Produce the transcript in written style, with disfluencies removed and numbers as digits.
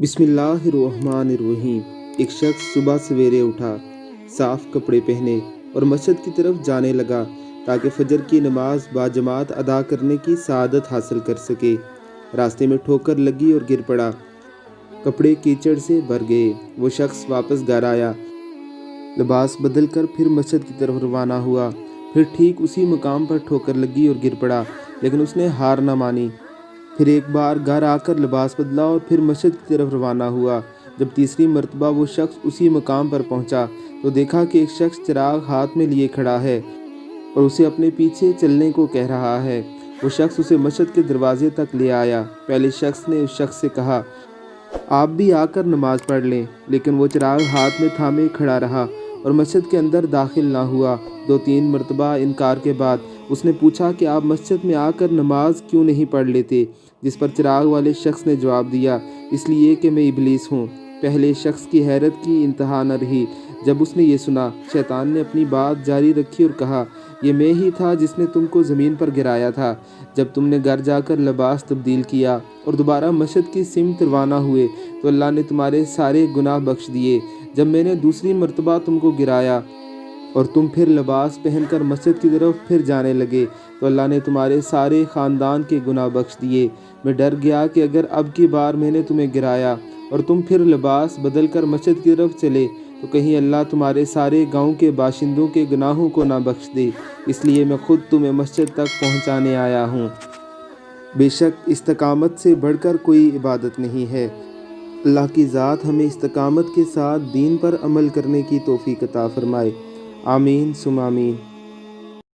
बिस्मिल्लाहिर्रहमानिर्रहीम। एक शख्स सुबह सवेरे उठा, साफ कपड़े पहने और मस्जिद की तरफ जाने लगा ताकि फजर की नमाज बाजमात अदा करने की सआदत हासिल कर सके। रास्ते में ठोकर लगी और गिर पड़ा। कपड़े कीचड़ से भर गए। वो शख्स वापस घर आया, लिबास बदल कर फिर मस्जिद की तरफ रवाना हुआ। फिर ठीक उसी मुकाम पर ठोकर लगी और गिर पड़ा, लेकिन उसने हार न मानी। फिर एक बार घर आकर लिबास बदला और फिर मस्जिद की तरफ रवाना हुआ। जब तीसरी मरतबा वो शख्स उसी मकाम पर पहुंचा तो देखा कि एक शख्स चिराग हाथ में लिए खड़ा है और उसे अपने पीछे चलने को कह रहा है। वो शख्स उसे मस्जिद के दरवाजे तक ले आया। पहले शख्स ने उस शख्स से कहा, आप भी आकर नमाज पढ़ लें, लेकिन वो चिराग हाथ में थामे खड़ा रहा और मस्जिद के अंदर दाखिल ना हुआ। 2-3 मरतबा इनकार के बाद उसने पूछा कि आप मस्जिद में आकर नमाज क्यों नहीं पढ़ लेते, जिस पर चिराग वाले शख्स ने जवाब दिया, इसलिए कि मैं इबलीस हूँ। पहले शख्स की हैरत की इंतहा न रही। जब उसने ये सुना, शैतान ने अपनी बात जारी रखी और कहा, ये मैं ही था जिसने तुमको ज़मीन पर गिराया था। जब तुमने घर जाकर लिबास तब्दील किया और दोबारा मस्जिद की सिमत रवाना हुए तो अल्लाह ने तुम्हारे सारे गुनाह बख्श दिए। जब मैंने दूसरी मरतबा तुमको गिराया और तुम फिर लिबास पहनकर मस्जिद की तरफ फिर जाने लगे तो अल्लाह ने तुम्हारे सारे ख़ानदान के गुनाह बख्श दिए। मैं डर गया कि अगर अब की बार मैंने तुम्हें गिराया और तुम फिर लिबास बदल कर मस्जिद की तरफ चले तो कहीं अल्लाह तुम्हारे सारे गांव के बाशिंदों के गुनाहों को ना बख्श दे, इसलिए मैं खुद तुम्हें मस्जिद तक पहुंचाने आया हूं। बेशक इस्तकामत से बढ़कर कोई इबादत नहीं है। अल्लाह की ज़ात हमें इस्तकामत के साथ दीन पर अमल करने की तौफीक अता फरमाए। आमीन सुम आमीन।